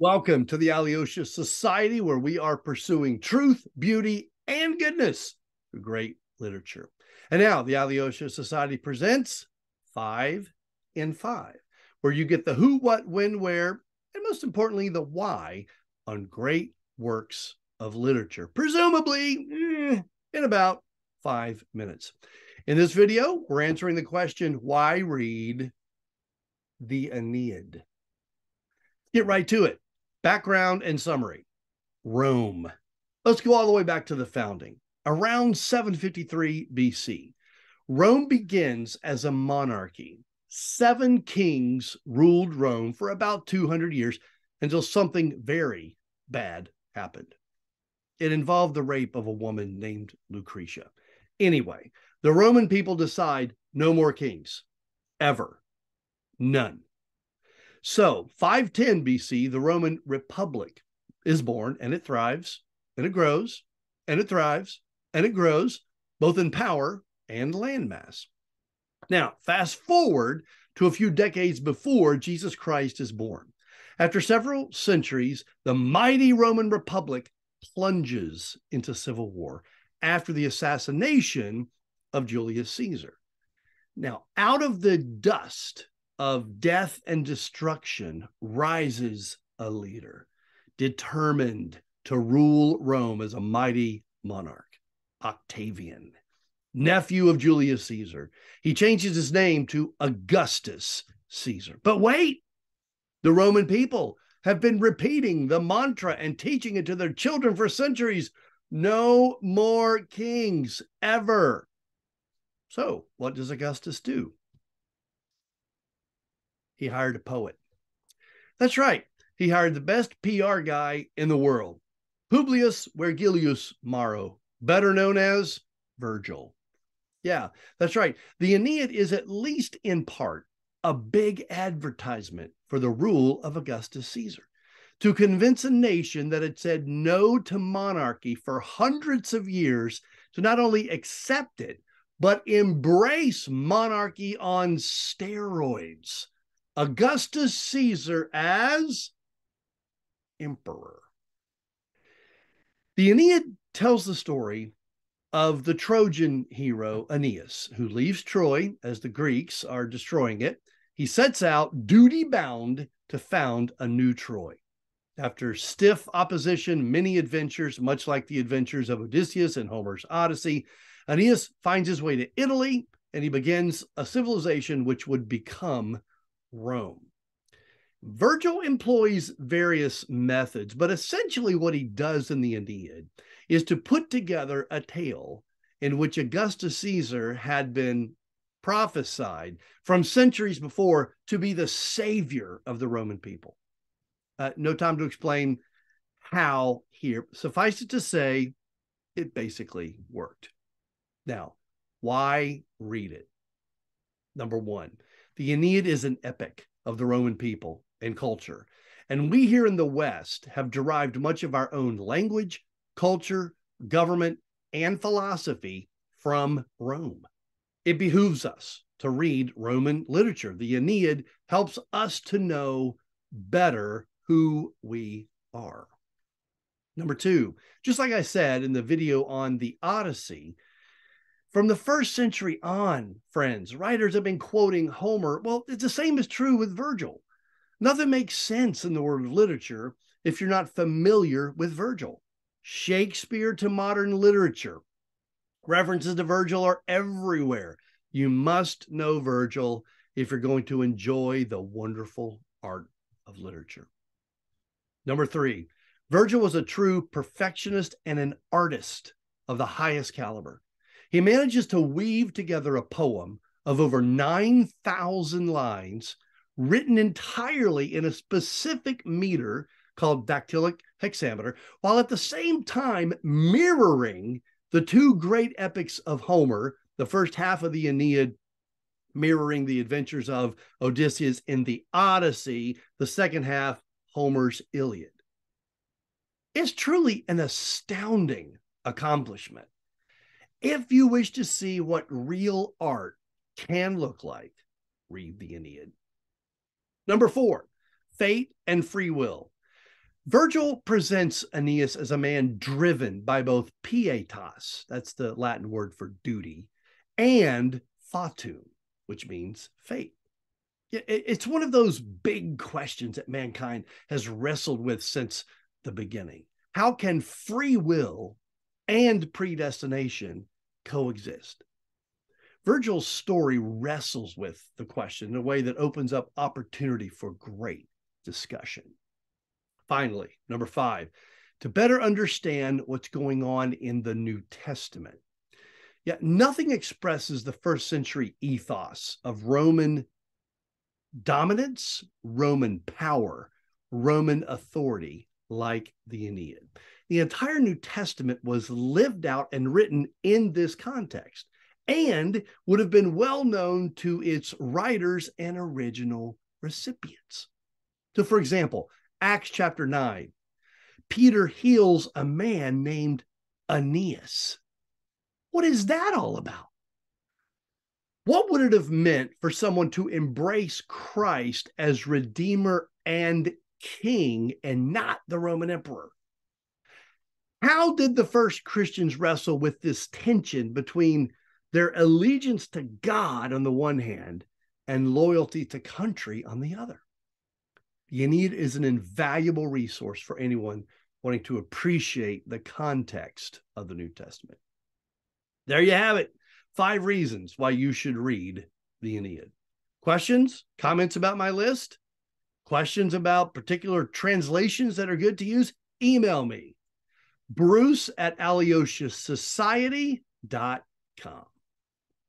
Welcome to the Alyosha Society, where we are pursuing truth, beauty, and goodness through great literature. And now the Alyosha Society presents 5 in 5, where you get the who, what, when, where, and most importantly, the why on great works of literature, presumably in about 5 minutes. In this video, we're answering the question, why read the Aeneid? Get right to it. Background and summary. Rome. Let's go all the way back to the founding. Around 753 BC, Rome begins as a monarchy. 7 kings ruled Rome for about 200 years until something very bad happened. It involved the rape of a woman named Lucretia. Anyway, the Roman people decide no more kings. Ever. None. So 510 BC, the Roman Republic is born, and it thrives, and it grows, and it thrives, and it grows, both in power and landmass. Now, fast forward to a few decades before Jesus Christ is born. After several centuries, the mighty Roman Republic plunges into civil war after the assassination of Julius Caesar. Now, out of the dust of death and destruction rises a leader determined to rule Rome as a mighty monarch, Octavian, nephew of Julius Caesar. He changes his name to Augustus Caesar. But wait, the Roman people have been repeating the mantra and teaching it to their children for centuries. No more kings ever. So what does Augustus do? He hired a poet. That's right. He hired the best PR guy in the world, Publius Vergilius Maro, better known as Virgil. Yeah, that's right. The Aeneid is, at least in part, a big advertisement for the rule of Augustus Caesar, to convince a nation that had said no to monarchy for hundreds of years to not only accept it, but embrace monarchy on steroids. Augustus Caesar as emperor. The Aeneid tells the story of the Trojan hero Aeneas, who leaves Troy as the Greeks are destroying it. He sets out duty bound to found a new Troy. After stiff opposition, many adventures, much like the adventures of Odysseus in Homer's Odyssey, Aeneas finds his way to Italy, and he begins a civilization which would become Rome. Virgil employs various methods, but essentially what he does in the Aeneid is to put together a tale in which Augustus Caesar had been prophesied from centuries before to be the savior of the Roman people. No time to explain how here. Suffice it to say, it basically worked. Now, why read it? Number one, the Aeneid is an epic of the Roman people and culture. And we here in the West have derived much of our own language, culture, government, and philosophy from Rome. It behooves us to read Roman literature. The Aeneid helps us to know better who we are. Number two, just like I said in the video on the Odyssey, from the first century on, friends, writers have been quoting Homer. Well, it's the same is true with Virgil. Nothing makes sense in the world of literature if you're not familiar with Virgil. Shakespeare to modern literature. References to Virgil are everywhere. You must know Virgil if you're going to enjoy the wonderful art of literature. Number three, Virgil was a true perfectionist and an artist of the highest caliber. He manages to weave together a poem of over 9,000 lines written entirely in a specific meter called dactylic hexameter, while at the same time mirroring the two great epics of Homer, the first half of the Aeneid mirroring the adventures of Odysseus in the Odyssey, the second half, Homer's Iliad. It's truly an astounding accomplishment. If you wish to see what real art can look like, read the Aeneid. Number four, fate and free will. Virgil presents Aeneas as a man driven by both pietas, that's the Latin word for duty, and fatum, which means fate. It's one of those big questions that mankind has wrestled with since the beginning. How can free will and predestination coexist? Virgil's story wrestles with the question in a way that opens up opportunity for great discussion. Finally, number 5, to better understand what's going on in the New Testament. Yet nothing expresses the first century ethos of Roman dominance, Roman power, Roman authority like the Aeneid. The entire New Testament was lived out and written in this context and would have been well known to its writers and original recipients. So, for example, Acts chapter 9, Peter heals a man named Aeneas. What is that all about? What would it have meant for someone to embrace Christ as Redeemer and King and not the Roman Emperor? How did the first Christians wrestle with this tension between their allegiance to God on the one hand and loyalty to country on the other? The Aeneid is an invaluable resource for anyone wanting to appreciate the context of the New Testament. There you have it. 5 reasons why you should read the Aeneid. Questions, comments about my list? Questions about particular translations that are good to use? Email me, Bruce@AleoshaSociety.com.